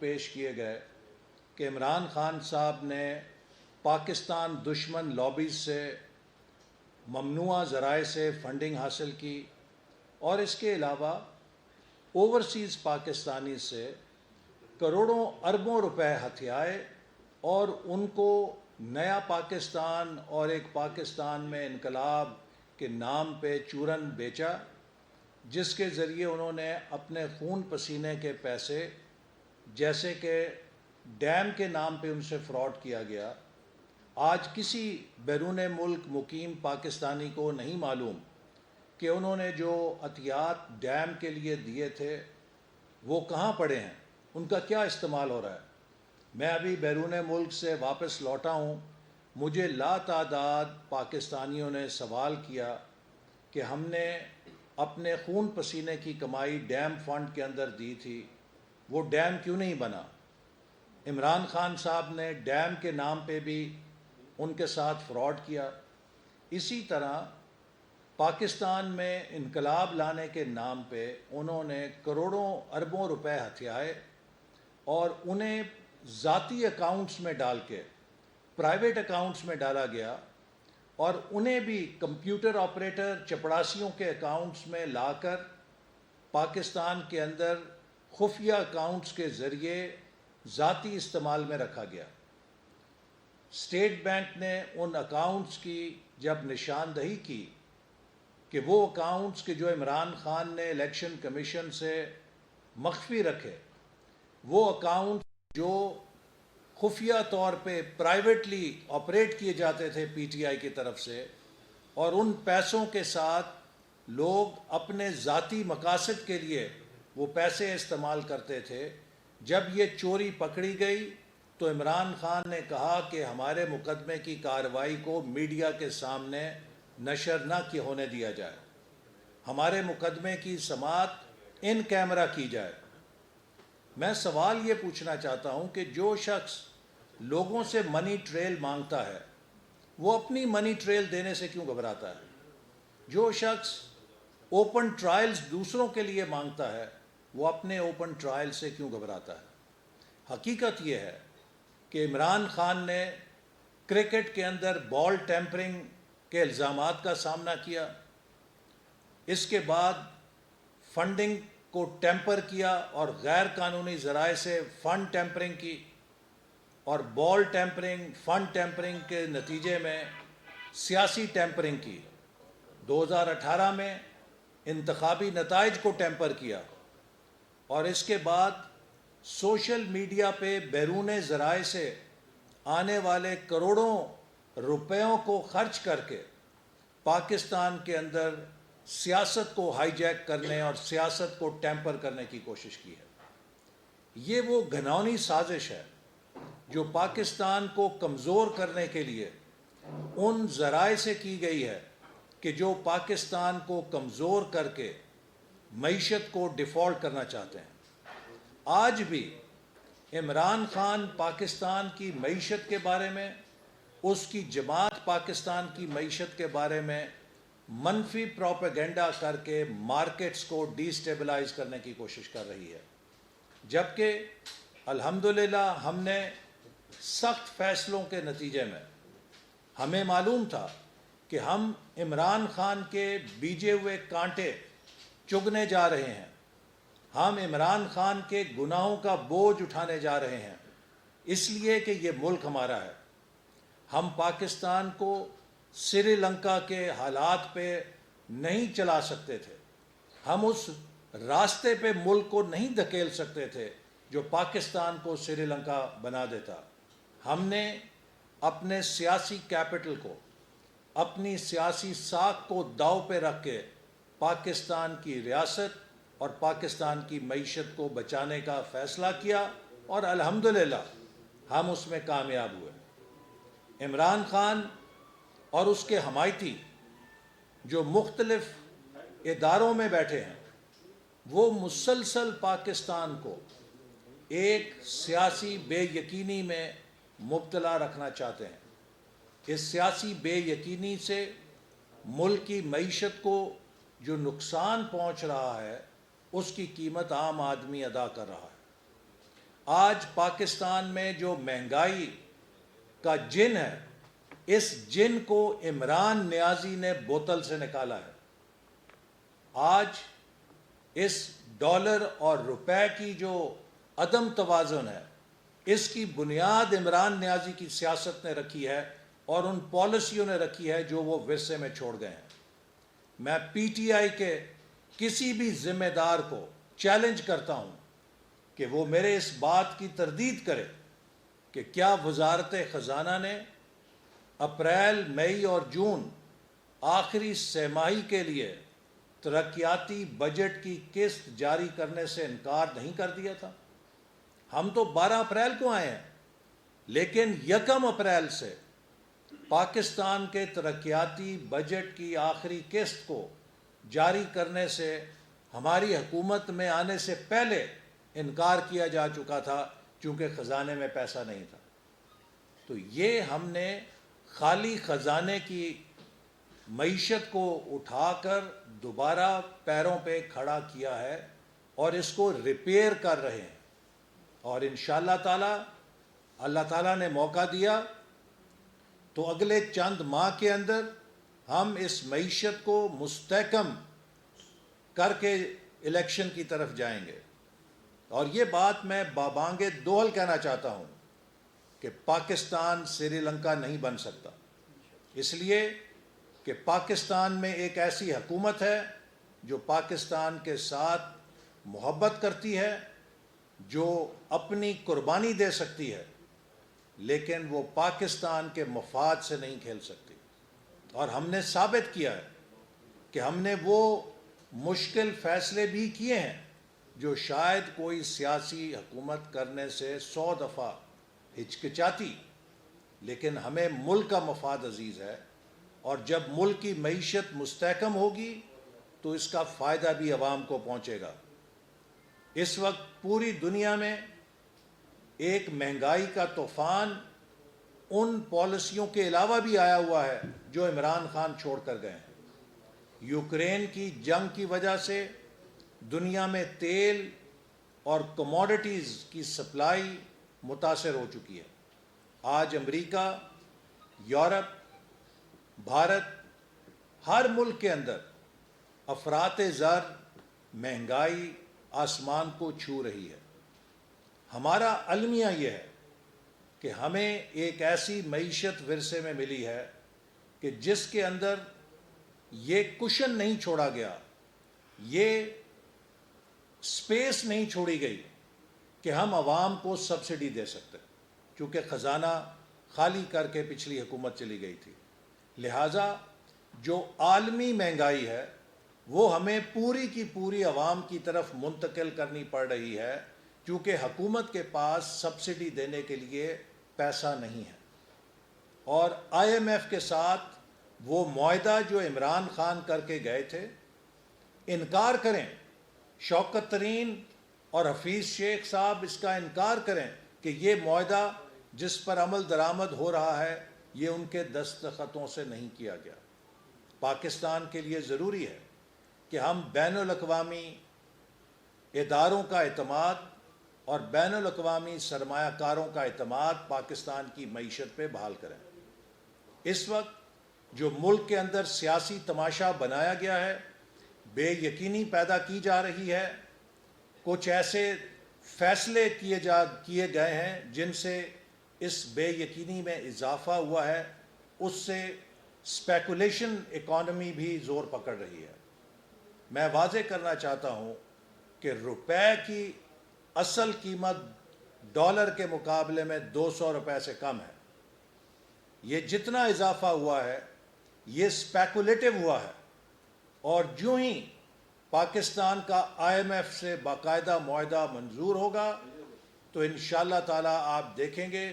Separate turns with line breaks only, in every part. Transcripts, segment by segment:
پیش کیے گئے کہ عمران خان صاحب نے پاکستان دشمن لابیز سے ممنوعہ ذرائع سے فنڈنگ حاصل کی اور اس کے علاوہ اوورسیز پاکستانی سے کروڑوں اربوں روپے ہتھیائے اور ان کو نیا پاکستان اور ایک پاکستان میں انقلاب کے نام پہ چورن بیچا، جس کے ذریعے انہوں نے اپنے خون پسینے کے پیسے، جیسے کہ ڈیم کے نام پہ ان سے فراڈ کیا گیا۔ آج کسی بیرون ملک مقیم پاکستانی کو نہیں معلوم کہ انہوں نے جو عطیات ڈیم کے لیے دیے تھے وہ کہاں پڑے ہیں، ان کا کیا استعمال ہو رہا ہے۔ میں ابھی بیرون ملک سے واپس لوٹا ہوں، مجھے لا تعداد پاکستانیوں نے سوال کیا کہ ہم نے اپنے خون پسینے کی کمائی ڈیم فنڈ کے اندر دی تھی، وہ ڈیم کیوں نہیں بنا۔ عمران خان صاحب نے ڈیم کے نام پہ بھی ان کے ساتھ فراڈ کیا۔ اسی طرح پاکستان میں انقلاب لانے کے نام پہ انہوں نے کروڑوں اربوں روپے ہتھیائے اور انہیں ذاتی اکاؤنٹس میں ڈال کے پرائیویٹ اکاؤنٹس میں ڈالا گیا اور انہیں بھی کمپیوٹر آپریٹر چپڑاسیوں کے اکاؤنٹس میں لا کر پاکستان کے اندر خفیہ اکاؤنٹس کے ذریعے ذاتی استعمال میں رکھا گیا۔ اسٹیٹ بینک نے ان اکاؤنٹس کی جب نشاندہی کی کہ وہ اکاؤنٹس کے جو عمران خان نے الیکشن کمیشن سے مخفی رکھے، وہ اکاؤنٹس جو خفیہ طور پہ پرائیویٹلی آپریٹ کیے جاتے تھے پی ٹی آئی کی طرف سے، اور ان پیسوں کے ساتھ لوگ اپنے ذاتی مقاصد کے لیے وہ پیسے استعمال کرتے تھے۔ جب یہ چوری پکڑی گئی تو عمران خان نے کہا کہ ہمارے مقدمے کی کارروائی کو میڈیا کے سامنے نشر نہ ہونے دیا جائے، ہمارے مقدمے کی سماعت ان کیمرہ کی جائے۔ میں سوال یہ پوچھنا چاہتا ہوں کہ جو شخص لوگوں سے منی ٹریل مانگتا ہے وہ اپنی منی ٹریل دینے سے کیوں گھبراتا ہے؟ جو شخص اوپن ٹرائلز دوسروں کے لیے مانگتا ہے وہ اپنے اوپن ٹرائل سے کیوں گھبراتا ہے؟ حقیقت یہ ہے کہ عمران خان نے کرکٹ کے اندر بال ٹیمپرنگ کے الزامات کا سامنا کیا، اس کے بعد فنڈنگ کو ٹیمپر کیا اور غیر قانونی ذرائع سے فنڈ ٹیمپرنگ کی، اور بال ٹیمپرنگ، فنڈ ٹیمپرنگ کے نتیجے میں سیاسی ٹیمپرنگ کی۔ 2018 میں انتخابی نتائج کو ٹیمپر کیا، اور اس کے بعد سوشل میڈیا پہ بیرون ذرائع سے آنے والے کروڑوں روپیوں کو خرچ کر کے پاکستان کے اندر سیاست کو ہائی جیک کرنے اور سیاست کو ٹیمپر کرنے کی کوشش کی ہے۔ یہ وہ گھناؤنی سازش ہے جو پاکستان کو کمزور کرنے کے لیے ان ذرائع سے کی گئی ہے کہ جو پاکستان کو کمزور کر کے معیشت کو ڈیفالٹ کرنا چاہتے ہیں۔ آج بھی عمران خان پاکستان کی معیشت کے بارے میں، اس کی جماعت پاکستان کی معیشت کے بارے میں منفی پروپیگنڈا کر کے مارکیٹس کو ڈی سٹیبلائز کرنے کی کوشش کر رہی ہے، جبکہ الحمدللہ ہم نے سخت فیصلوں کے نتیجے میں ہمیں معلوم تھا کہ ہم عمران خان کے بیجے ہوئے کانٹے چگنے جا رہے ہیں، ہم عمران خان کے گناہوں کا بوجھ اٹھانے جا رہے ہیں، اس لیے کہ یہ ملک ہمارا ہے۔ ہم پاکستان کو سری لنکا کے حالات پہ نہیں چلا سکتے تھے، ہم اس راستے پہ ملک کو نہیں دھکیل سکتے تھے جو پاکستان کو سری لنکا بنا دیتا۔ ہم نے اپنے سیاسی کیپٹل کو، اپنی سیاسی ساکھ کو داؤ پہ رکھ کے پاکستان کی ریاست اور پاکستان کی معیشت کو بچانے کا فیصلہ کیا، اور الحمدللہ ہم اس میں کامیاب ہوئے۔ عمران خان اور اس کے حمایتی جو مختلف اداروں میں بیٹھے ہیں وہ مسلسل پاکستان کو ایک سیاسی بے یقینی میں مبتلا رکھنا چاہتے ہیں۔ اس سیاسی بے یقینی سے ملک کی معیشت کو جو نقصان پہنچ رہا ہے اس کی قیمت عام آدمی ادا کر رہا ہے۔ آج پاکستان میں جو مہنگائی کا جن ہے، اس جن کو عمران نیازی نے بوتل سے نکالا ہے۔ آج اس ڈالر اور روپے کی جو عدم توازن ہے، اس کی بنیاد عمران نیازی کی سیاست نے رکھی ہے اور ان پالیسیوں نے رکھی ہے جو وہ ورثے میں چھوڑ گئے ہیں۔ میں پی ٹی آئی کے کسی بھی ذمہ دار کو چیلنج کرتا ہوں کہ وہ میرے اس بات کی تردید کرے کہ کیا وزارت خزانہ نے اپریل، مئی اور جون آخری سہ ماہی کے لیے ترقیاتی بجٹ کی قسط جاری کرنے سے انکار نہیں کر دیا تھا؟ ہم تو 12 اپریل کو آئے ہیں، لیکن 1 اپریل سے پاکستان کے ترقیاتی بجٹ کی آخری قسط کو جاری کرنے سے ہماری حکومت میں آنے سے پہلے انکار کیا جا چکا تھا، چونکہ خزانے میں پیسہ نہیں تھا۔ تو یہ ہم نے خالی خزانے کی معیشت کو اٹھا کر دوبارہ پیروں پہ کھڑا کیا ہے اور اس کو ریپیئر کر رہے ہیں، اور انشاءاللہ تعالی اللہ تعالیٰ نے موقع دیا تو اگلے چند ماہ کے اندر ہم اس معیشت کو مستحکم کر کے الیکشن کی طرف جائیں گے۔ اور یہ بات میں بابانگ دوہل کہنا چاہتا ہوں کہ پاکستان سری لنکا نہیں بن سکتا، اس لیے کہ پاکستان میں ایک ایسی حکومت ہے جو پاکستان کے ساتھ محبت کرتی ہے، جو اپنی قربانی دے سکتی ہے، لیکن وہ پاکستان کے مفاد سے نہیں کھیل سکتی۔ اور ہم نے ثابت کیا ہے کہ ہم نے وہ مشکل فیصلے بھی کیے ہیں جو شاید کوئی سیاسی حکومت کرنے سے 100 دفعہ ہچکچاتی، لیکن ہمیں ملک کا مفاد عزیز ہے، اور جب ملک کی معیشت مستحکم ہوگی تو اس کا فائدہ بھی عوام کو پہنچے گا۔ اس وقت پوری دنیا میں ایک مہنگائی کا طوفان ان پالیسیوں کے علاوہ بھی آیا ہوا ہے جو عمران خان چھوڑ کر گئے ہیں۔ یوکرین کی جنگ کی وجہ سے دنیا میں تیل اور کموڈٹیز کی سپلائی متاثر ہو چکی ہے۔ آج امریکہ، یورپ، بھارت، ہر ملک کے اندر افراط زر، مہنگائی آسمان کو چھو رہی ہے۔ ہمارا المیہ یہ ہے کہ ہمیں ایک ایسی معیشت ورثے میں ملی ہے کہ جس کے اندر یہ کشن نہیں چھوڑا گیا، یہ سپیس نہیں چھوڑی گئی کہ ہم عوام کو سبسڈی دے سکتے، چونکہ خزانہ خالی کر کے پچھلی حکومت چلی گئی تھی۔ لہٰذا جو عالمی مہنگائی ہے وہ ہمیں پوری کی پوری عوام کی طرف منتقل کرنی پڑ رہی ہے، کیونکہ حکومت کے پاس سبسڈی دینے کے لیے پیسہ نہیں ہے۔ اور آئی ایم ایف کے ساتھ وہ معاہدہ جو عمران خان کر کے گئے تھے، انکار کریں، شوکت ترین اور حفیظ شیخ صاحب اس کا انکار کریں کہ یہ معاہدہ جس پر عمل درآمد ہو رہا ہے یہ ان کے دستخطوں سے نہیں کیا گیا۔ پاکستان کے لیے ضروری ہے کہ ہم بین الاقوامی اداروں کا اعتماد اور بین الاقوامی سرمایہ کاروں کا اعتماد پاکستان کی معیشت پہ بحال کریں۔ اس وقت جو ملک کے اندر سیاسی تماشا بنایا گیا ہے، بے یقینی پیدا کی جا رہی ہے، کچھ ایسے فیصلے کیے گئے ہیں جن سے اس بے یقینی میں اضافہ ہوا ہے، اس سے اسپیکولیشن اکانومی بھی زور پکڑ رہی ہے۔ میں واضح کرنا چاہتا ہوں کہ روپے کی اصل قیمت ڈالر کے مقابلے میں 200 روپے سے کم ہے۔ یہ جتنا اضافہ ہوا ہے یہ اسپیکولیٹو ہوا ہے، اور جو ہی پاکستان کا آئی ایم ایف سے باقاعدہ معاہدہ منظور ہوگا تو انشاءاللہ تعالیٰ آپ دیکھیں گے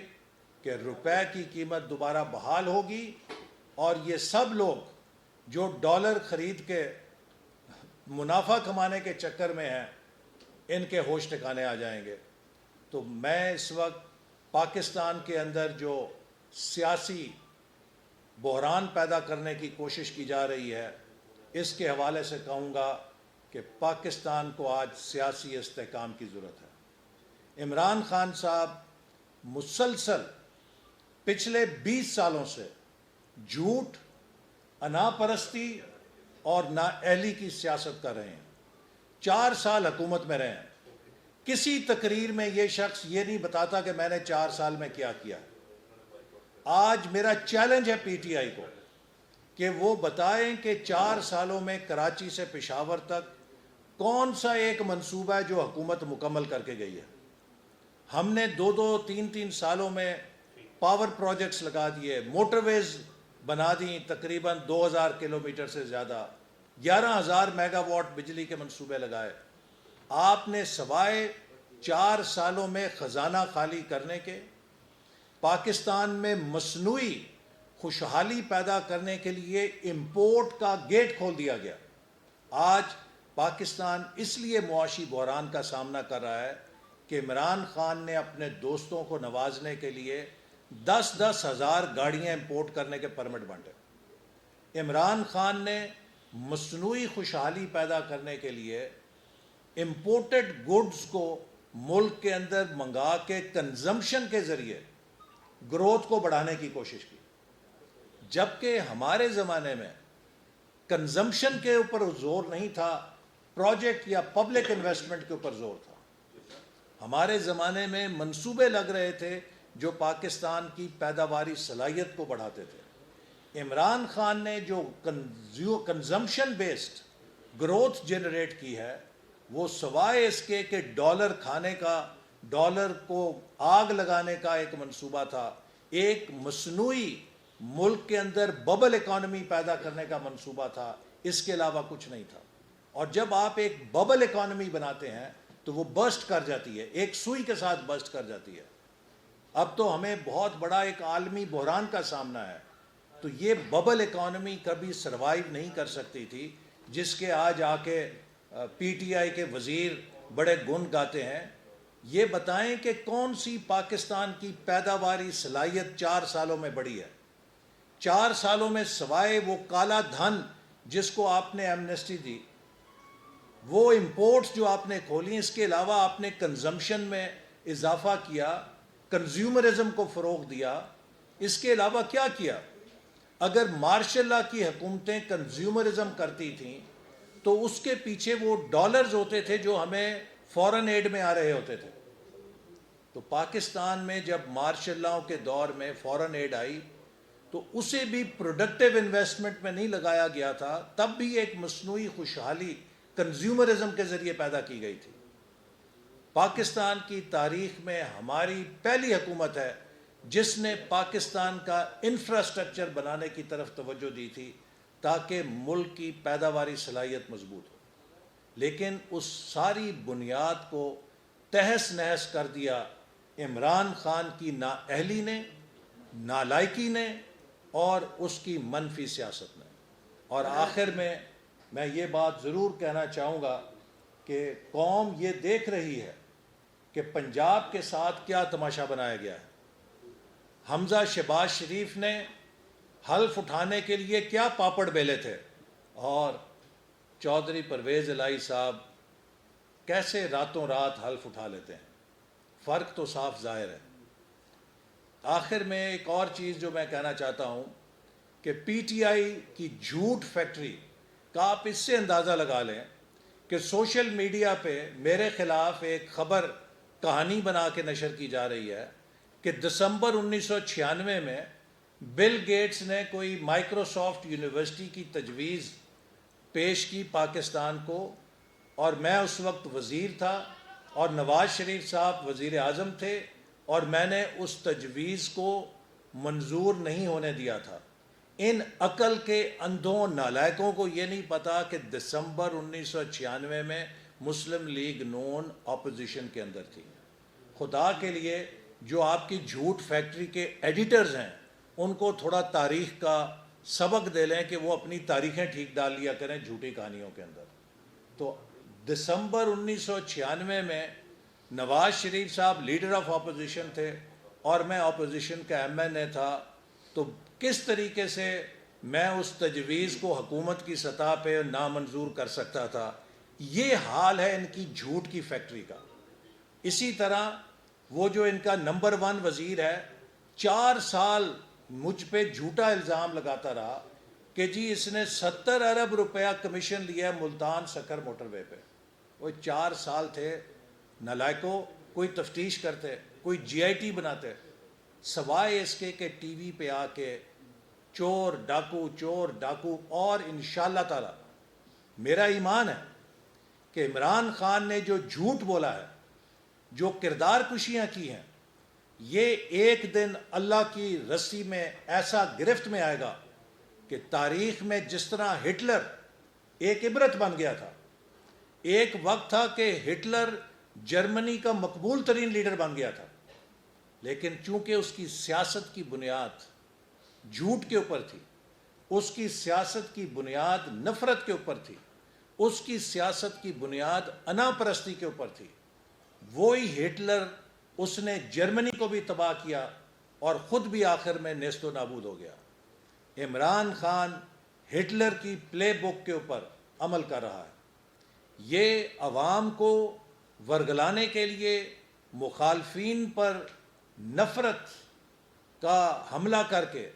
کہ روپے کی قیمت دوبارہ بحال ہوگی، اور یہ سب لوگ جو ڈالر خرید کے منافع کمانے کے چکر میں ہیں ان کے ہوش ٹھکانے آ جائیں گے۔ تو میں اس وقت پاکستان کے اندر جو سیاسی بحران پیدا کرنے کی کوشش کی جا رہی ہے اس کے حوالے سے کہوں گا کہ پاکستان کو آج سیاسی استحکام کی ضرورت ہے۔ عمران خان صاحب مسلسل پچھلے 20 سالوں سے جھوٹ، انا پرستی اور نااہلی کی سیاست کر رہے ہیں۔ 4 سال حکومت میں رہے ہیں۔ کسی تقریر میں یہ شخص یہ نہیں بتاتا کہ میں نے 4 سال میں کیا کیا۔ آج میرا چیلنج ہے پی ٹی آئی کو کہ وہ بتائیں کہ 4 سالوں میں کراچی سے پشاور تک کون سا ایک منصوبہ ہے جو حکومت مکمل کر کے گئی ہے۔ ہم نے 2-2, 3-3 سالوں میں پاور پروجیکٹس لگا دیے، موٹر ویز بنا دیں تقریباً 2000 کلومیٹر سے زیادہ، 11,000 میگا واٹ بجلی کے منصوبے لگائے۔ آپ نے سوائے 4 سالوں میں خزانہ خالی کرنے کے، پاکستان میں مصنوعی خوشحالی پیدا کرنے کے لیے امپورٹ کا گیٹ کھول دیا گیا۔ آج پاکستان اس لیے معاشی بحران کا سامنا کر رہا ہے کہ عمران خان نے اپنے دوستوں کو نوازنے کے لیے 10-10 ہزار گاڑیاں امپورٹ کرنے کے پرمٹ بانٹے۔ عمران خان نے مصنوعی خوشحالی پیدا کرنے کے لیے امپورٹڈ گڈز کو ملک کے اندر منگا کے کنزمپشن کے ذریعے گروتھ کو بڑھانے کی کوشش کی، جبکہ ہمارے زمانے میں کنزمپشن کے اوپر زور نہیں تھا، پروجیکٹ یا پبلک انویسٹمنٹ کے اوپر زور تھا۔ ہمارے زمانے میں منصوبے لگ رہے تھے جو پاکستان کی پیداواری صلاحیت کو بڑھاتے تھے۔ عمران خان نے جو کنزمپشن بیسڈ گروتھ جنریٹ کی ہے، وہ سوائے اس کے کہ ڈالر کھانے کا، ڈالر کو آگ لگانے کا ایک منصوبہ تھا، ایک مصنوعی ملک کے اندر ببل اکانومی پیدا کرنے کا منصوبہ تھا، اس کے علاوہ کچھ نہیں تھا۔ اور جب آپ ایک ببل اکانومی بناتے ہیں تو وہ برسٹ کر جاتی ہے، ایک سوئی کے ساتھ برسٹ کر جاتی ہے۔ اب تو ہمیں بہت بڑا ایک عالمی بحران کا سامنا ہے، تو یہ ببل اکانومی کبھی سروائیو نہیں کر سکتی تھی، جس کے آج آ کے پی ٹی آئی کے وزیر بڑے گن گاتے ہیں۔ یہ بتائیں کہ کون سی پاکستان کی پیداواری صلاحیت 4 سالوں میں بڑھی ہے۔ 4 سالوں میں سوائے وہ کالا دھن جس کو آپ نے ایمنسٹی دی، وہ امپورٹس جو آپ نے کھولی، اس کے علاوہ آپ نے کنزمپشن میں اضافہ کیا، کنزیومرزم کو فروغ دیا، اس کے علاوہ کیا کیا؟ اگر مارشل لا کی حکومتیں کنزیومرزم کرتی تھیں تو اس کے پیچھے وہ ڈالرز ہوتے تھے جو ہمیں فورن ایڈ میں آ رہے ہوتے تھے۔ تو پاکستان میں جب مارشل لا کے دور میں فورن ایڈ آئی تو اسے بھی پروڈکٹیو انویسٹمنٹ میں نہیں لگایا گیا تھا، تب بھی ایک مصنوعی خوشحالی کنزیومرزم کے ذریعے پیدا کی گئی تھی۔ پاکستان کی تاریخ میں ہماری پہلی حکومت ہے جس نے پاکستان کا انفراسٹرکچر بنانے کی طرف توجہ دی تھی تاکہ ملک کی پیداواری صلاحیت مضبوط ہو، لیکن اس ساری بنیاد کو تہس نہس کر دیا عمران خان کی نااہلی نے، نالائکی نے اور اس کی منفی سیاست نے۔ اور آخر میں یہ بات ضرور کہنا چاہوں گا کہ قوم یہ دیکھ رہی ہے کہ پنجاب کے ساتھ کیا تماشا بنایا گیا ہے۔ حمزہ شہباز شریف نے حلف اٹھانے کے لیے کیا پاپڑ بیلے تھے، اور چودھری پرویز الہی صاحب کیسے راتوں رات حلف اٹھا لیتے ہیں۔ فرق تو صاف ظاہر ہے۔ آخر میں ایک اور چیز جو میں کہنا چاہتا ہوں کہ پی ٹی آئی کی جھوٹ فیکٹری کا آپ اس سے اندازہ لگا لیں کہ سوشل میڈیا پہ میرے خلاف ایک خبر کہانی بنا کے نشر کی جا رہی ہے کہ دسمبر 1996 میں بل گیٹس نے کوئی مائکروسافٹ یونیورسٹی کی تجویز پیش کی پاکستان کو، اور میں اس وقت وزیر تھا اور نواز شریف صاحب وزیر اعظم تھے، اور میں نے اس تجویز کو منظور نہیں ہونے دیا تھا۔ ان عقل کے اندھوں نالائکوں کو یہ نہیں پتا کہ دسمبر 1996 میں مسلم لیگ نون اپوزیشن کے اندر تھی۔ خدا کے لیے جو آپ کی جھوٹ فیکٹری کے ایڈیٹرز ہیں ان کو تھوڑا تاریخ کا سبق دے لیں کہ وہ اپنی تاریخیں ٹھیک ڈال لیا کریں جھوٹی کہانیوں کے اندر۔ تو دسمبر 1996 میں نواز شریف صاحب لیڈر آف اپوزیشن تھے اور میں اپوزیشن کا ایم این اے تھا، تو کس طریقے سے میں اس تجویز کو حکومت کی سطح پہ نامنظور کر سکتا تھا؟ یہ حال ہے ان کی جھوٹ کی فیکٹری کا۔ اسی طرح وہ جو ان کا نمبر 1 وزیر ہے 4 سال مجھ پہ جھوٹا الزام لگاتا رہا کہ جی اس نے 70 ارب روپیہ کمیشن لیا ہے ملتان سکر موٹر وے پہ. وہ 4 سال تھے نالائکو، کوئی تفتیش کرتے، کوئی جی آئی ٹی بناتے، سوائے اس کے کہ ٹی وی پہ آ کے چور ڈاکو. اور انشاءاللہ تعالی میرا ایمان ہے کہ عمران خان نے جو جھوٹ بولا ہے، جو کردار کشیاں کی ہیں، یہ ایک دن اللہ کی رسی میں ایسا گرفت میں آئے گا کہ تاریخ میں جس طرح ہٹلر ایک عبرت بن گیا تھا. ایک وقت تھا کہ ہٹلر جرمنی کا مقبول ترین لیڈر بن گیا تھا، لیکن چونکہ اس کی سیاست کی بنیاد جھوٹ کے اوپر تھی، اس کی سیاست کی بنیاد نفرت کے اوپر تھی، اس کی سیاست کی بنیاد انا پرستی کے اوپر تھی، وہی ہٹلر اس نے جرمنی کو بھی تباہ کیا اور خود بھی آخر میں نیست و نابود ہو گیا. عمران خان ہٹلر کی پلے بک کے اوپر عمل کر رہا ہے. یہ عوام کو ورگلانے کے لیے مخالفین پر نفرت کا حملہ کر کے،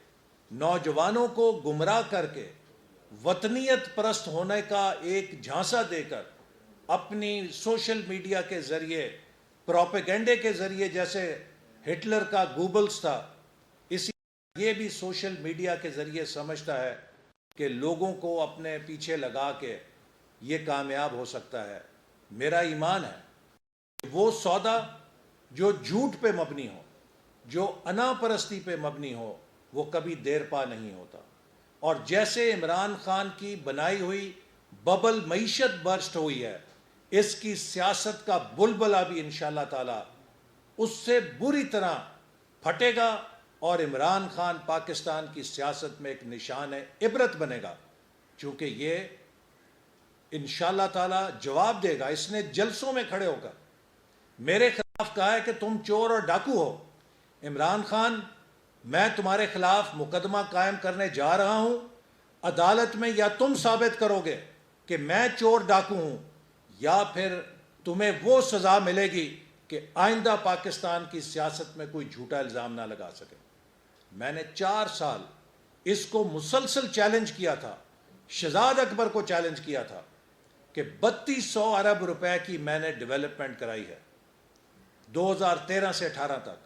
نوجوانوں کو گمراہ کر کے، وطنیت پرست ہونے کا ایک جھانسا دے کر، اپنی سوشل میڈیا کے ذریعے، پروپیگنڈے کے ذریعے، جیسے ہٹلر کا گوبلز تھا، اسی یہ بھی سوشل میڈیا کے ذریعے سمجھتا ہے کہ لوگوں کو اپنے پیچھے لگا کے یہ کامیاب ہو سکتا ہے. میرا ایمان ہے کہ وہ سودا جو جھوٹ پہ مبنی ہو، جو انا پرستی پہ مبنی ہو، وہ کبھی دیر پا نہیں ہوتا. اور جیسے عمران خان کی بنائی ہوئی ببل معیشت برسٹ ہوئی ہے، اس کی سیاست کا بلبلہ بھی انشاءاللہ تعالی اس سے بری طرح پھٹے گا، اور عمران خان پاکستان کی سیاست میں ایک نشان عبرت بنے گا. چونکہ یہ انشاءاللہ تعالی جواب دے گا. اس نے جلسوں میں کھڑے ہو کر میرے خلاف کہا ہے کہ تم چور اور ڈاکو ہو. عمران خان، میں تمہارے خلاف مقدمہ قائم کرنے جا رہا ہوں عدالت میں. یا تم ثابت کرو گے کہ میں چور ڈاکو ہوں، یا پھر تمہیں وہ سزا ملے گی کہ آئندہ پاکستان کی سیاست میں کوئی جھوٹا الزام نہ لگا سکے. میں نے 4 سال اس کو مسلسل چیلنج کیا تھا، شہزاد اکبر کو چیلنج کیا تھا کہ 3200 ارب روپے کی میں نے ڈیولپمنٹ کرائی ہے 2013 سے 18 تک.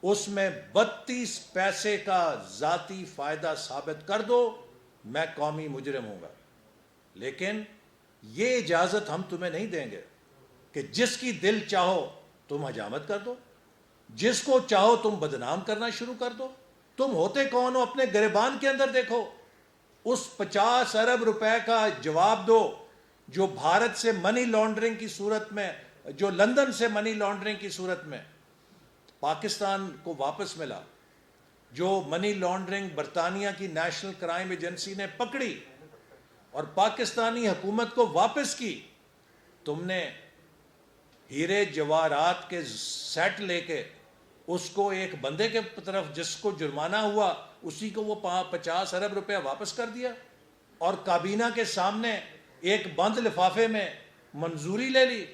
اس میں 32 پیسے کا ذاتی فائدہ ثابت کر دو، میں قومی مجرم ہوں گا. لیکن یہ اجازت ہم تمہیں نہیں دیں گے کہ جس کی دل چاہو تم حجامت کر دو، جس کو چاہو تم بدنام کرنا شروع کر دو. تم ہوتے کون ہو؟ اپنے گریبان کے اندر دیکھو. اس 50 ارب روپے کا جواب دو جو بھارت سے منی لانڈرنگ کی صورت میں، جو لندن سے منی لانڈرنگ کی صورت میں پاکستان کو واپس ملا، جو منی لانڈرنگ برطانیہ کی نیشنل کرائم ایجنسی نے پکڑی اور پاکستانی حکومت کو واپس کی. تم نے ہیرے جواہرات کے سیٹ لے کے اس کو ایک بندے کے طرف جس کو جرمانہ ہوا اسی کو وہ 50 ارب روپے واپس کر دیا، اور کابینہ کے سامنے ایک بند لفافے میں منظوری لے لی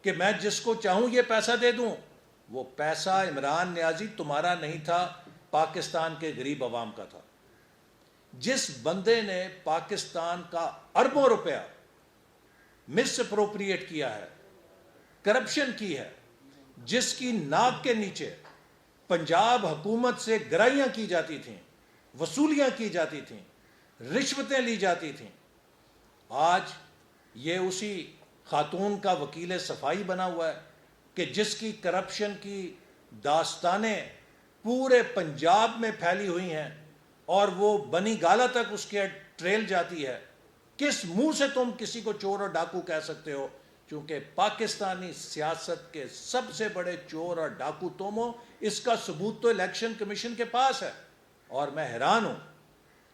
کہ میں جس کو چاہوں یہ پیسہ دے دوں. وہ پیسہ عمران نیازی تمہارا نہیں تھا، پاکستان کے غریب عوام کا تھا. جس بندے نے پاکستان کا اربوں روپیہ مس اپروپریٹ کیا ہے، کرپشن کی ہے، جس کی ناک کے نیچے پنجاب حکومت سے گرائیاں کی جاتی تھیں، وصولیاں کی جاتی تھیں، رشوتیں لی جاتی تھیں، آج یہ اسی خاتون کا وکیل صفائی بنا ہوا ہے کہ جس کی کرپشن کی داستانیں پورے پنجاب میں پھیلی ہوئی ہیں اور وہ بنی گالہ تک اس کے ٹریل جاتی ہے. کس منہ سے تم کسی کو چور اور ڈاکو کہہ سکتے ہو؟ چونکہ پاکستانی سیاست کے سب سے بڑے چور اور ڈاکو تم ہو. اس کا ثبوت تو الیکشن کمیشن کے پاس ہے. اور میں حیران ہوں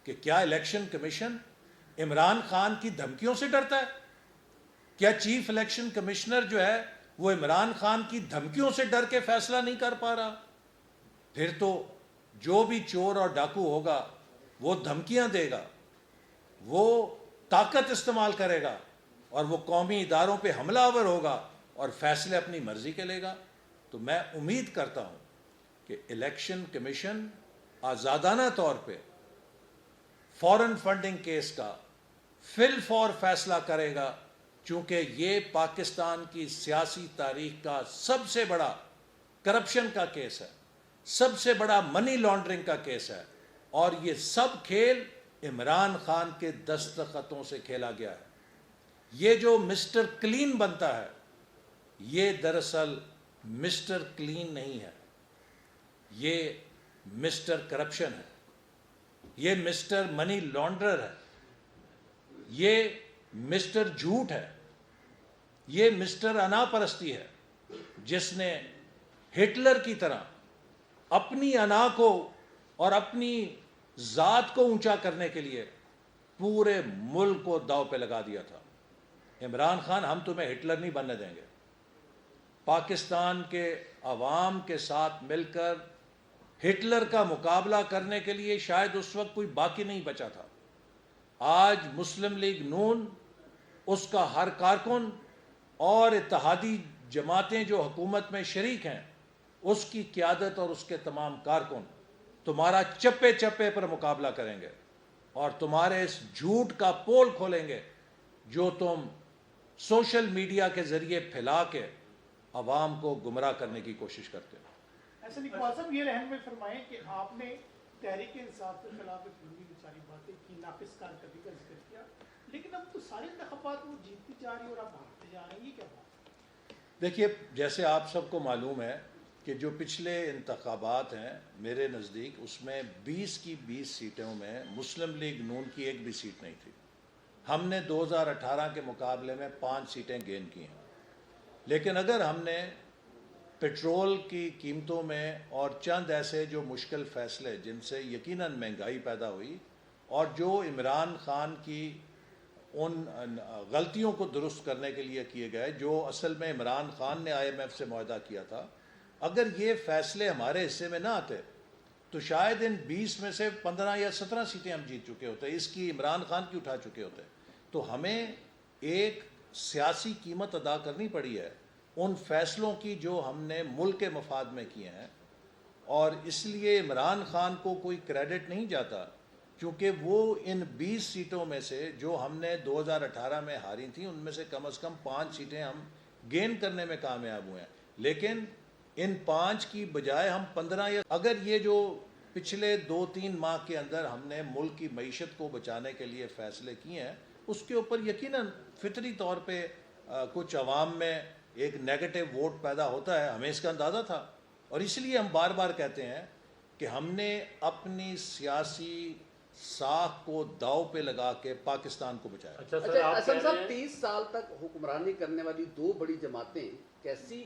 کہ کیا الیکشن کمیشن عمران خان کی دھمکیوں سے ڈرتا ہے؟ کیا چیف الیکشن کمشنر جو ہے وہ عمران خان کی دھمکیوں سے ڈر کے فیصلہ نہیں کر پا رہا؟ پھر تو جو بھی چور اور ڈاکو ہوگا وہ دھمکیاں دے گا، وہ طاقت استعمال کرے گا، اور وہ قومی اداروں پہ حملہ آور ہوگا اور فیصلے اپنی مرضی کے لے گا، تو میں امید کرتا ہوں کہ الیکشن کمیشن آزادانہ طور پہ فورن فنڈنگ کیس کا فی الفور فیصلہ کرے گا، چونکہ یہ پاکستان کی سیاسی تاریخ کا سب سے بڑا کرپشن کا کیس ہے، سب سے بڑا منی لانڈرنگ کا کیس ہے، اور یہ سب کھیل عمران خان کے دستخطوں سے کھیلا گیا ہے۔ یہ جو مسٹر کلین بنتا ہے، یہ دراصل مسٹر کلین نہیں ہے، یہ مسٹر کرپشن ہے، یہ مسٹر منی لانڈرر ہے، یہ مسٹر جھوٹ ہے، یہ مسٹر انا پرستی ہے، جس نے ہٹلر کی طرح اپنی انا کو اور اپنی ذات کو اونچا کرنے کے لیے پورے ملک کو داؤ پہ لگا دیا تھا۔ عمران خان، ہم تمہیں ہٹلر نہیں بننے دیں گے۔ پاکستان کے عوام کے ساتھ مل کر ہٹلر کا مقابلہ کرنے کے لیے شاید اس وقت کوئی باقی نہیں بچا تھا۔ آج مسلم لیگ نون، اس کا ہر کارکن اور اتحادی جماعتیں جو حکومت میں شریک ہیں، اس کی قیادت اور اس کے تمام کارکن تمہارا چپے چپے پر مقابلہ کریں گے، اور تمہارے اس جھوٹ کا پول کھولیں گے جو تم سوشل میڈیا کے ذریعے پھیلا کے عوام کو گمراہ کرنے کی کوشش کرتے ہو۔
احسن اقبال صاحب، یہ رہنمائی فرمائیں کہ آپ نے تحریک انصاف کے خلاف ایک ساری باتیں کی، ناقص کارکردگی کا ذکر کیا، لیکن اب تو سارے انتخابات وہ جیتتی جا رہی اور آپ ہارتے جا رہے ہیں، یہ کیا بات؟
دیکھیے، جیسے آپ سب کو معلوم ہے کہ جو پچھلے انتخابات ہیں میرے نزدیک، اس میں 20 کی 20 سیٹوں میں مسلم لیگ نون کی ایک بھی سیٹ نہیں تھی۔ ہم نے 2018 کے مقابلے میں 5 سیٹیں گین کی ہیں، لیکن اگر ہم نے پیٹرول کی قیمتوں میں اور چند ایسے جو مشکل فیصلے جن سے یقیناً مہنگائی پیدا ہوئی، اور جو عمران خان کی ان غلطیوں کو درست کرنے کے لیے کیے گئے، جو اصل میں عمران خان نے IMF سے معاہدہ کیا تھا، اگر یہ فیصلے ہمارے حصے میں نہ آتے تو شاید ان 20 میں سے 15 یا 17 سیٹیں ہم جیت چکے ہوتے، اس کی عمران خان کی اٹھا چکے ہوتے۔ تو ہمیں ایک سیاسی قیمت ادا کرنی پڑی ہے ان فیصلوں کی جو ہم نے ملک کے مفاد میں کیے ہیں، اور اس لیے عمران خان کو کوئی کریڈٹ نہیں جاتا، کیونکہ وہ ان 20 سیٹوں میں سے جو ہم نے 2018 میں ہاری تھیں، ان میں سے کم از کم 5 سیٹیں ہم گین کرنے میں کامیاب ہوئے ہیں، لیکن ان 5 کی بجائے ہم 15 یا اگر یہ جو پچھلے 2-3 ماہ کے اندر ہم نے ملک کی معیشت کو بچانے کے لیے فیصلے کیے ہیں، اس کے اوپر یقیناً فطری طور پہ کچھ عوام میں ایک نیگیٹو ووٹ پیدا ہوتا ہے، ہمیں اس کا اندازہ تھا، اور اس لیے ہم بار بار کہتے ہیں کہ ہم نے اپنی سیاسی ساکھ کو داؤ پہ لگا کے پاکستان کو بچایا۔
اچھا حسن صاحب، 30 سال تک حکمرانی کرنے والی 2 بڑی جماعتیں کیسی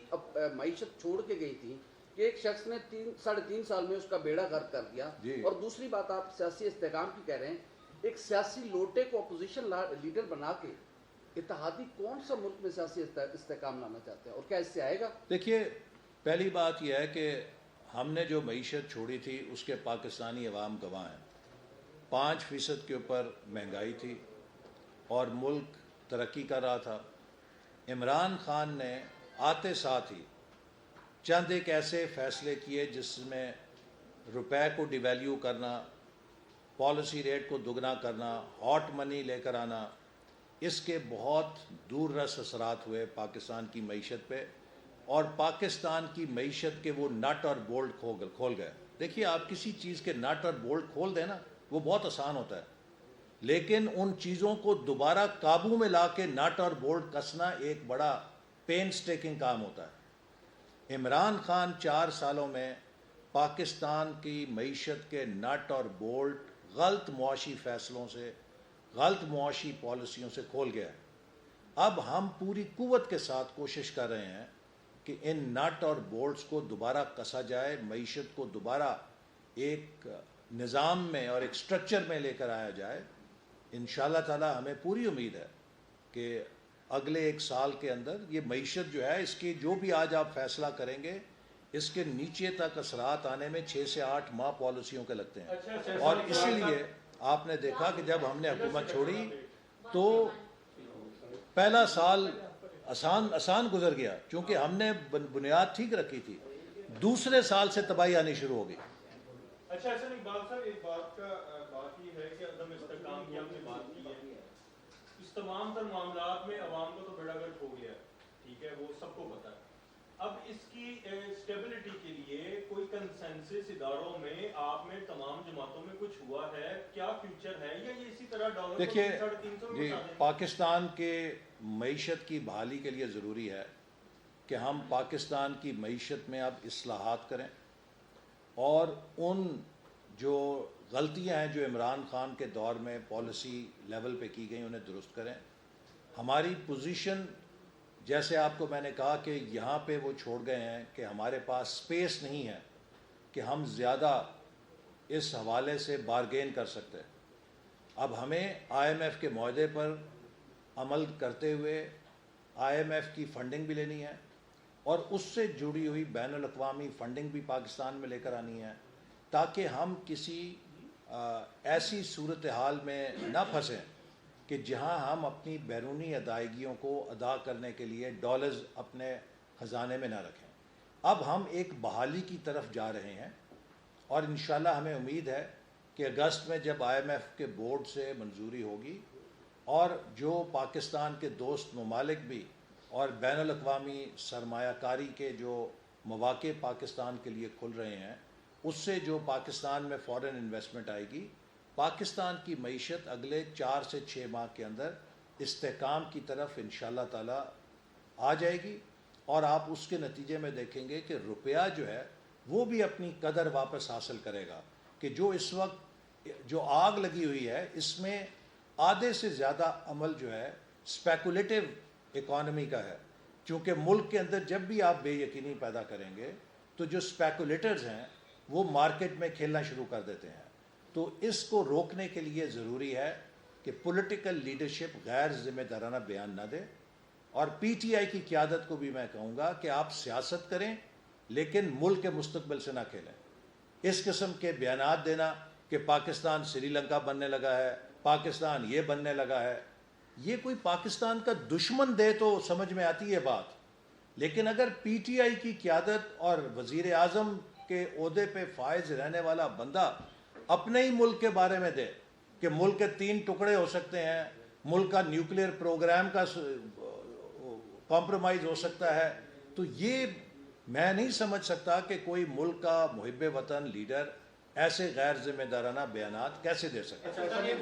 معیشت چھوڑ کے گئی تھیں کہ ایک شخص نے 3.5 سال میں اس کا بیڑا غرق کر دیا، اور دوسری بات آپ سیاسی استحکام کی کہہ رہے ہیں، ایک سیاسی لوٹے کو اپوزیشن لیڈر بنا کے اتحادی کون سا ملک میں سیاسی استحکام لانا چاہتے ہیں، اور کیا اس سے آئے گا؟
دیکھیے، پہلی بات یہ ہے کہ ہم نے جو معیشت چھوڑی تھی اس کے پاکستانی عوام گواہ ہیں۔ 5% کے اوپر مہنگائی تھی اور ملک ترقی کر رہا تھا۔ عمران خان نے آتے ساتھ ہی چند ایک ایسے فیصلے کیے جس میں روپے کو ڈیویلیو کرنا، پالیسی ریٹ کو دگنا کرنا، ہاٹ منی لے کر آنا، اس کے بہت دور رس اثرات ہوئے پاکستان کی معیشت پہ، اور پاکستان کی معیشت کے وہ نٹ اور بولٹ کھول گئے۔ دیکھیے، آپ کسی چیز کے نٹ اور بولٹ کھول دیں نا، وہ بہت آسان ہوتا ہے، لیکن ان چیزوں کو دوبارہ قابو میں لا کے نٹ اور بولٹ کسنا ایک بڑا پین سٹیکنگ کام ہوتا ہے۔ عمران خان 4 سالوں میں پاکستان کی معیشت کے نٹ اور بولٹ غلط معاشی فیصلوں سے، غلط معاشی پالیسیوں سے کھول گیا ہے۔ اب ہم پوری قوت کے ساتھ کوشش کر رہے ہیں کہ ان نٹ اور بولٹس کو دوبارہ کسا جائے، معیشت کو دوبارہ ایک نظام میں اور ایک سٹرکچر میں لے کر آیا جائے۔ انشاءاللہ تعالی ہمیں پوری امید ہے کہ اگلے 1 سال کے اندر یہ معیشت جو ہے، اس کی جو بھی آج آپ فیصلہ کریں گے، اس کے نیچے تک اثرات آنے میں 6 سے 8 ماہ پالیسیوں کے لگتے ہیں، اور اسی لیے آپ نے دیکھا کہ جب ہم نے حکومت چھوڑی تو پہلا سال آسان گزر گیا، چونکہ ہم نے بنیاد ٹھیک رکھی تھی. دوسرے سال سے تباہی آنی شروع ہو گئی.
اچھا احسن اقبال صاحب، ایک بات یہ ہے کہ عدم استحکام کی ہم نے بات کی ہے. اس تمام تر معاملات میں عوام کو تو بیڑا گرک ہو گیا ہے، ٹھیک ہے، وہ سب کو پتہ ہے. اب اس کی اسٹیبلٹی کے لیے کوئی کنسنسس اداروں میں آپ میں تمام جماعتوں میں کچھ ہوا ہے؟ کیا فیوچر ہے، یا یہ اسی طرح ڈالر
دیکھیے
350
جی، پاکستان کے معیشت کی بحالی کے لیے ضروری ہے کہ ہم پاکستان کی معیشت میں اب اصلاحات کریں، اور ان جو غلطیاں ہیں جو عمران خان کے دور میں پالیسی لیول پہ کی گئی انہیں درست کریں. ہماری پوزیشن، جیسے آپ کو میں نے کہا کہ یہاں پہ وہ چھوڑ گئے ہیں کہ ہمارے پاس سپیس نہیں ہے کہ ہم زیادہ اس حوالے سے بارگین کر سکتے. اب ہمیں آئی ایم ایف کے معاہدے پر عمل کرتے ہوئے آئی ایم ایف کی فنڈنگ بھی لینی ہے، اور اس سے جڑی ہوئی بین الاقوامی فنڈنگ بھی پاکستان میں لے کر آنی ہے، تاکہ ہم کسی ایسی صورتحال میں نہ پھنسیں کہ جہاں ہم اپنی بیرونی ادائیگیوں کو ادا کرنے کے لیے ڈالرز اپنے خزانے میں نہ رکھیں. اب ہم ایک بحالی کی طرف جا رہے ہیں، اور انشاءاللہ ہمیں امید ہے کہ اگست میں جب آئی ایم ایف کے بورڈ سے منظوری ہوگی اور جو پاکستان کے دوست ممالک بھی اور بین الاقوامی سرمایہ کاری کے جو مواقع پاکستان کے لیے کھل رہے ہیں، اس سے جو پاکستان میں فارن انویسٹمنٹ آئے گی، پاکستان کی معیشت اگلے 4 سے 6 ماہ کے اندر استحکام کی طرف انشاءاللہ تعالی آ جائے گی. اور آپ اس کے نتیجے میں دیکھیں گے کہ روپیہ جو ہے وہ بھی اپنی قدر واپس حاصل کرے گا، کہ جو اس وقت جو آگ لگی ہوئی ہے اس میں آدھے سے زیادہ عمل جو ہے اسپیکولیٹو اکانومی کا ہے. چونکہ ملک کے اندر جب بھی آپ بے یقینی پیدا کریں گے تو جو اسپیکولیٹرز ہیں وہ مارکیٹ میں کھیلنا شروع کر دیتے ہیں. تو اس کو روکنے کے لیے ضروری ہے کہ پولیٹیکل لیڈرشپ غیر ذمہ دارانہ بیان نہ دے، اور پی ٹی آئی کی قیادت کو بھی میں کہوں گا کہ آپ سیاست کریں لیکن ملک کے مستقبل سے نہ کھیلیں. اس قسم کے بیانات دینا کہ پاکستان سری لنکا بننے لگا ہے، پاکستان یہ بننے لگا ہے، یہ کوئی پاکستان کا دشمن دے تو سمجھ میں آتی ہے بات، لیکن اگر پی ٹی آئی کی قیادت اور وزیر اعظم کے عہدے پہ فائز رہنے والا بندہ اپنے ہی ملک کے بارے میں دے کہ ملک کے 3 ٹکڑے ہو سکتے ہیں، ملک کا نیوکلیئر پروگرام کا کمپرومائز ہو سکتا ہے، تو یہ میں نہیں سمجھ سکتا کہ کوئی ملک کا محب وطن لیڈر ایسے غیر ذمہ دارانہ بیانات کیسے دے سکتا ہے.
مجھے یہ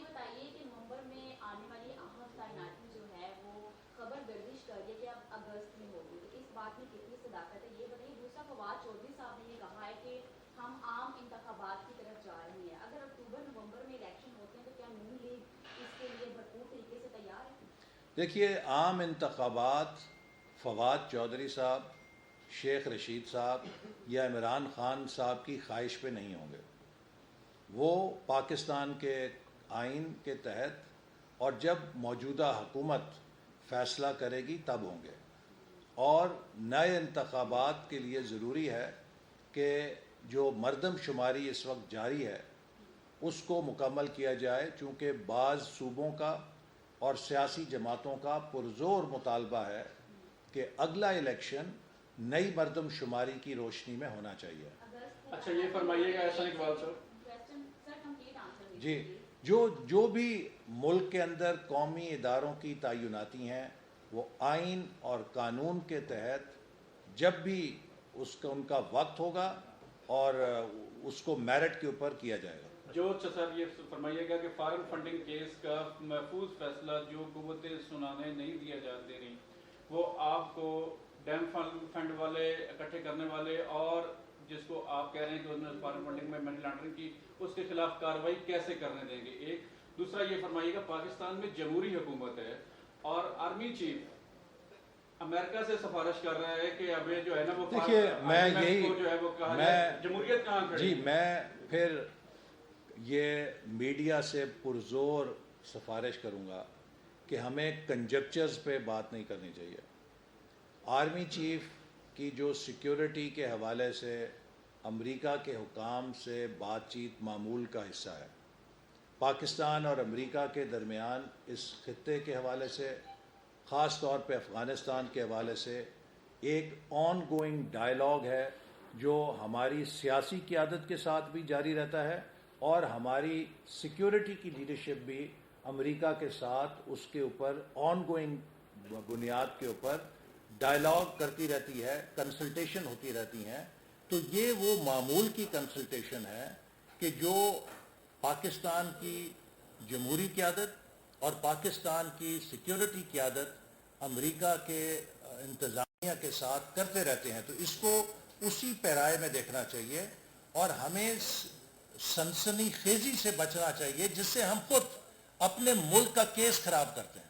بتائیے کہ نومبر میں آنے والی اہم تعیناتی جو ہے وہ خبر گردش کر رہی ہے کہ اب اگست میں ہوگی، تو اس بات میں کتنی صداقت ہے یہ بتائیے. دوسرا، فواد چودھری صاحب نے یہ کہا ہے کہ ہم عام انتخابات کی طرف جا رہے ہیں. اگر اکتوبر نومبر میں الیکشن ہوتے ہیں تو کیا نون لیگ اس کے لیے بھرپور طریقے سے تیار ہے؟
دیکھیے، عام انتخابات فواد چودھری صاحب، شیخ رشید صاحب یا عمران خان صاحب کی خواہش پہ نہیں ہوں گے. وہ پاکستان کے آئین کے تحت اور جب موجودہ حکومت فیصلہ کرے گی تب ہوں گے. اور نئے انتخابات کے لیے ضروری ہے کہ جو مردم شماری اس وقت جاری ہے اس کو مکمل کیا جائے، چونکہ بعض صوبوں کا اور سیاسی جماعتوں کا پرزور مطالبہ ہے کہ اگلا الیکشن نئی مردم شماری کی روشنی میں ہونا چاہیے.
اچھا یہ فرمائیے گا احسن اقبال صاحب،
جی، جو بھی ملک کے اندر قومی اداروں کی تعیناتی ہیں وہ آئین اور قانون کے تحت جب بھی ان کا وقت ہوگا اور اس کو میرٹ کے اوپر کیا جائے گا.
جو سر یہ فرمائیے گا کہ فارن فنڈنگ کیس کا محفوظ فیصلہ جو قوتیں سنانے نہیں دیا جاتے رہی، وہ آپ کو ڈیم فنڈ والے اکٹھے کرنے والے اور جس کو آپ کہہ رہے ہیں کہ انہوں نے فارن فنڈنگ میں منی لانڈرنگ کی، اس کے خلاف کارروائی کیسے کرنے دیں گے؟ ایک دوسرا یہ فرمائیے گا، پاکستان میں جمہوری حکومت ہے اور آرمی چیف امریکہ سے سفارش کر رہا ہے کہ اب جو ہے نا وہ
دیکھیے میں
جمہوریت کہاں کھڑی؟
جی میں پھر یہ میڈیا سے پرزور سفارش کروں گا کہ ہمیں کنجکچرز پہ بات نہیں کرنی چاہیے. آرمی چیف کی جو سیکیورٹی کے حوالے سے امریکہ کے حکام سے بات چیت معمول کا حصہ ہے. پاکستان اور امریکہ کے درمیان اس خطے کے حوالے سے خاص طور پہ افغانستان کے حوالے سے ایک آن گوئنگ ڈائلاگ ہے جو ہماری سیاسی قیادت کے ساتھ بھی جاری رہتا ہے اور ہماری سیکیورٹی کی لیڈرشپ بھی امریکہ کے ساتھ اس کے اوپر آن گوئنگ بنیاد کے اوپر ڈائلاگ کرتی رہتی ہے، کنسلٹیشن ہوتی رہتی ہیں. تو یہ وہ معمول کی کنسلٹیشن ہے کہ جو پاکستان کی جمہوری قیادت اور پاکستان کی سیکیورٹی قیادت امریکہ کے انتظامیہ کے ساتھ کرتے رہتے ہیں. تو اس کو اسی پیرائے میں دیکھنا چاہیے اور ہمیں سنسنی خیزی سے بچنا چاہیے جس سے ہم خود اپنے ملک کا کیس خراب کرتے ہیں.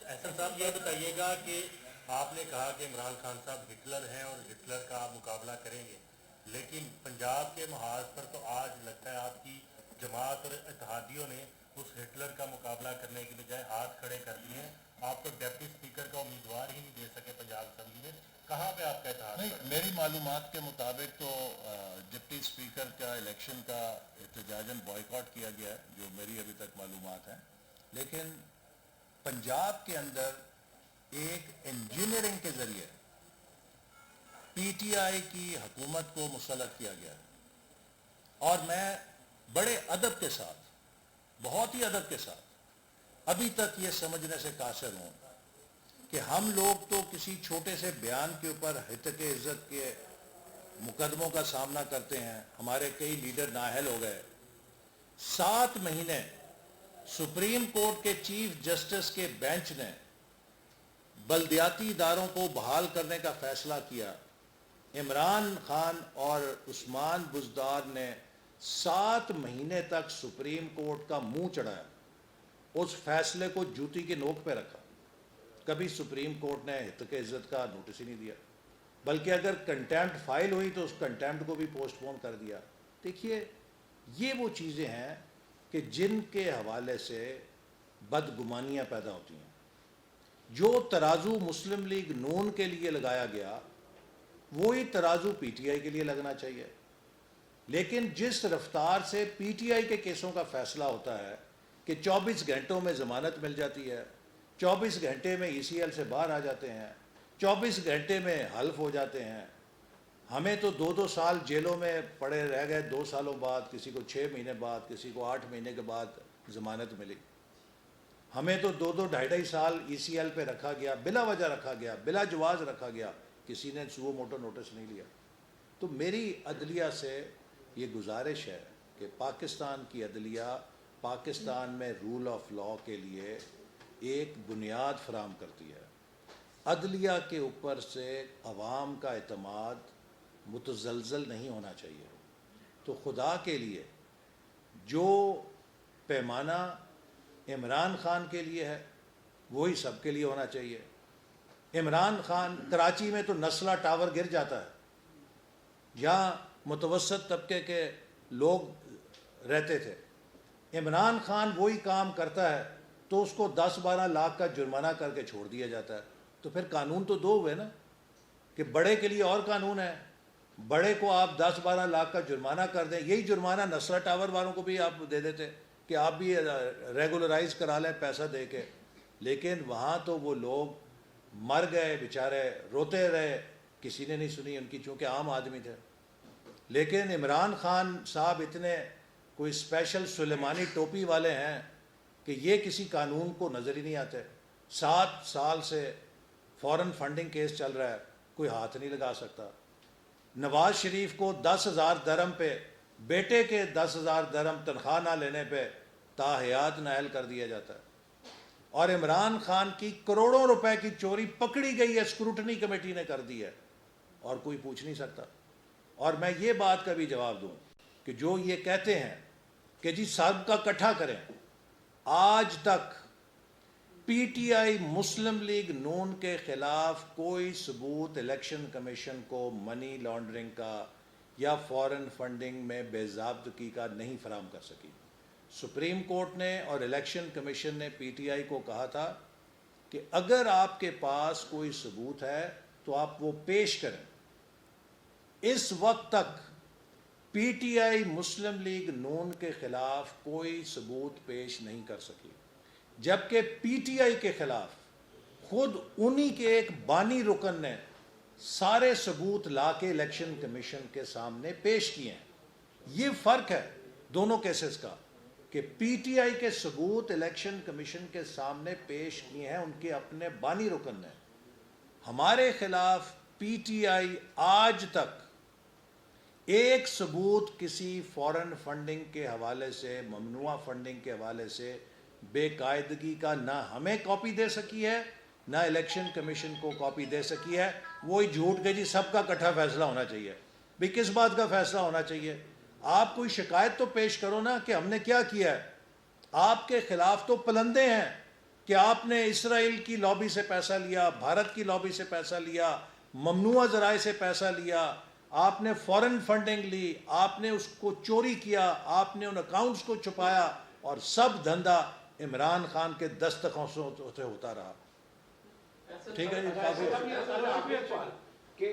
احسن صاحب یہ بتائیے گا کہ آپ نے کہا کہ عمران خان صاحب ہٹلر ہیں اور ہٹلر کا آپ مقابلہ کریں گے، لیکن پنجاب کے محاذ پر تو آج لگتا ہے آپ کی جماعت اور اتحادیوں نے اس ہٹلر کا مقابلہ کرنے کے بجائے ہاتھ کھڑے کر دیے ہیں. آپ تو ڈپٹی اسپیکر کا امیدوار ہی نہیں دے سکے پنجاب اسمبلی میں. کہاں پہ آپ کا اتحاد؟
نہیں، میری معلومات کے مطابق تو ڈپٹی اسپیکر کا الیکشن کا احتجاجاً بائیکاٹ کیا گیا ہے، جو میری ابھی تک معلومات ہیں. لیکن پنجاب کے اندر ایک انجینئرنگ کے ذریعے پی ٹی آئی کی حکومت کو مسلط کیا گیا ہے اور میں بڑے ادب کے ساتھ، بہت ہی ادب کے ساتھ ابھی تک یہ سمجھنے سے قاصر ہوں کہ ہم لوگ تو کسی چھوٹے سے بیان کے اوپر ہتک عزت کے مقدموں کا سامنا کرتے ہیں. ہمارے کئی لیڈر نااہل ہو گئے. 7 مہینے سپریم کورٹ کے چیف جسٹس کے بینچ نے بلدیاتی اداروں کو بحال کرنے کا فیصلہ کیا. عمران خان اور عثمان بزدار نے 7 مہینے تک سپریم کورٹ کا منہ چڑھایا، اس فیصلے کو جوتی کے نوک پہ رکھا. کبھی سپریم کورٹ نے ہتک عزت کا نوٹس ہی نہیں دیا، بلکہ اگر کنٹیمپٹ فائل ہوئی تو اس کنٹیمپٹ کو بھی پوسٹ پون کر دیا. دیکھیے یہ وہ چیزیں ہیں کہ جن کے حوالے سے بدگمانیاں پیدا ہوتی ہیں. جو ترازو مسلم لیگ نون کے لیے لگایا گیا وہی ترازو پی ٹی آئی کے لیے لگنا چاہیے. لیکن جس رفتار سے پی ٹی آئی کے کیسوں کا فیصلہ ہوتا ہے کہ 24 گھنٹوں میں ضمانت مل جاتی ہے، 24 گھنٹے میں ای سی ایل سے باہر آ جاتے ہیں، 24 گھنٹے میں حلف ہو جاتے ہیں. ہمیں تو 2 سال جیلوں میں پڑے رہ گئے، 2 سالوں بعد، کسی کو 6 مہینے بعد، کسی کو 8 مہینے کے بعد ضمانت ملی. ہمیں تو 2-2.5 سال ای سی ایل پہ رکھا گیا، بلا وجہ رکھا گیا، بلا جواز رکھا گیا، کسی نے سو موٹو نوٹس نہیں لیا. تو میری عدلیہ سے یہ گزارش ہے کہ پاکستان کی عدلیہ پاکستان میں رول آف لا کے لیے ایک بنیاد فراہم کرتی ہے. عدلیہ کے اوپر سے عوام کا اعتماد متزلزل نہیں ہونا چاہیے. تو خدا کے لیے جو پیمانہ عمران خان کے لیے ہے وہی سب کے لیے ہونا چاہیے. عمران خان کراچی میں تو نسلہ ٹاور گر جاتا ہے، یہاں متوسط طبقے کے لوگ رہتے تھے. عمران خان وہی کام کرتا ہے تو اس کو 10-12 لاکھ کا جرمانہ کر کے چھوڑ دیا جاتا ہے. تو پھر قانون تو 2 ہوئے نا، کہ بڑے کے لیے اور قانون ہے، بڑے کو آپ 10-12 لاکھ کا جرمانہ کر دیں. یہی جرمانہ نسلہ ٹاور والوں کو بھی آپ دے دیتے کہ آپ بھی ریگولرائز کرا لیں پیسہ دے کے. لیکن وہاں تو وہ لوگ مر گئے بیچارے، روتے رہے، کسی نے نہیں سنی ان کی، چونکہ عام آدمی تھے. لیکن عمران خان صاحب اتنے کوئی اسپیشل سلیمانی ٹوپی والے ہیں کہ یہ کسی قانون کو نظر ہی نہیں آتے. 7 سال سے فورن فنڈنگ کیس چل رہا ہے، کوئی ہاتھ نہیں لگا سکتا. نواز شریف کو 10,000 درہم پہ، بیٹے کے 10,000 درہم تنخواہ نہ لینے پہ تاحیات نااہل کر دیا جاتا ہے. اور عمران خان کی کروڑوں روپے کی چوری پکڑی گئی ہے، اسکروٹنی کمیٹی نے کر دی ہے، اور کوئی پوچھ نہیں سکتا. اور میں یہ بات کا بھی جواب دوں کہ جو یہ کہتے ہیں کہ جی سب کا اکٹھا کریں، آج تک P T I Muslim league نون کے خلاف کوئی ثبوت الیکشن کمیشن کو منی لانڈرنگ کا یا فورن فنڈنگ میں بے ضابطگی کا نہیں فراہم کر سکی. سپریم کورٹ نے اور الیکشن کمیشن نے پی ٹی آئی کو کہا تھا کہ اگر آپ کے پاس کوئی ثبوت ہے تو آپ وہ پیش کریں. اس وقت تک P T I Muslim league نون کے خلاف کوئی ثبوت پیش نہیں کر سکی، جبکہ پی ٹی آئی کے خلاف خود انہی کے ایک بانی رکن نے سارے ثبوت لا کے الیکشن کمیشن کے سامنے پیش کیے ہیں. یہ فرق ہے دونوں کیسز کا کہ پی ٹی آئی کے ثبوت الیکشن کمیشن کے سامنے پیش کیے ہیں ان کے اپنے بانی رکن نے. ہمارے خلاف پی ٹی آئی آج تک ایک ثبوت کسی فورن فنڈنگ کے حوالے سے، ممنوعہ فنڈنگ کے حوالے سے بے قاعدگی کا نہ ہمیں کاپی دے سکی ہے نہ الیکشن کمیشن کو کاپی دے سکی ہے. وہی جھوٹ کے جی سب کا اکٹھا فیصلہ ہونا چاہیے. بھی کس بات کا فیصلہ ہونا چاہیے؟ آپ کوئی شکایت تو پیش کرو نا کہ ہم نے کیا کیا ہے. آپ کے خلاف تو پلندے ہیں کہ آپ نے اسرائیل کی لابی سے پیسہ لیا، بھارت کی لابی سے پیسہ لیا، ممنوعہ ذرائع سے پیسہ لیا، آپ نے فورن فنڈنگ لی، آپ نے اس کو چوری کیا، آپ نے ان اکاؤنٹس کو چھپایا، اور سب دھندا عمران خان کے دستخطوں سے ہوتا رہا. ٹھیک ہے جی.
کہ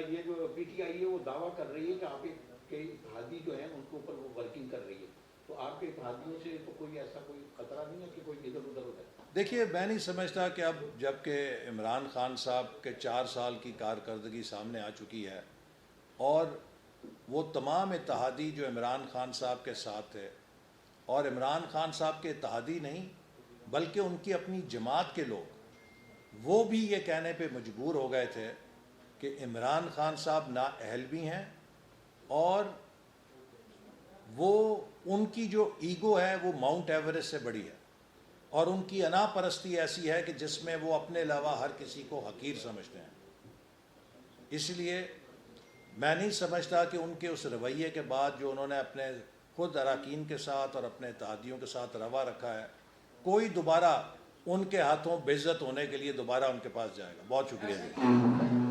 یہ جو پی ٹی آئی ہے وہ دعویٰ کر رہی ہے کہ آپ کے اتحادی جو ہیں ان کے اوپر وہ ورکنگ کر رہی ہے، تو آپ کے اتحادیوں سے تو کوئی ایسا کوئی خطرہ نہیں ہے کہ کوئی ادھر ادھر ہو جائے؟
دیکھیے میں نہیں سمجھتا کہ اب جب کہ عمران خان صاحب کے 4 سال کی کارکردگی سامنے آ چکی ہے اور وہ تمام اتحادی جو عمران خان صاحب کے ساتھ تھے، اور عمران خان صاحب کے اتحادی نہیں بلکہ ان کی اپنی جماعت کے لوگ، وہ بھی یہ کہنے پہ مجبور ہو گئے تھے کہ عمران خان صاحب نااہل بھی ہیں، اور وہ ان کی جو ایگو ہے وہ ماؤنٹ ایوریسٹ سے بڑی ہے، اور ان کی انا پرستی ایسی ہے کہ جس میں وہ اپنے علاوہ ہر کسی کو حقیر سمجھتے ہیں. اس لیے میں نہیں سمجھتا کہ ان کے اس رویے کے بعد جو انہوں نے اپنے خود اراکین کے ساتھ اور اپنے اتحادیوں کے ساتھ روا رکھا ہے، کوئی دوبارہ ان کے ہاتھوں بے عزت ہونے کے لیے دوبارہ ان کے پاس جائے گا. بہت شکریہ.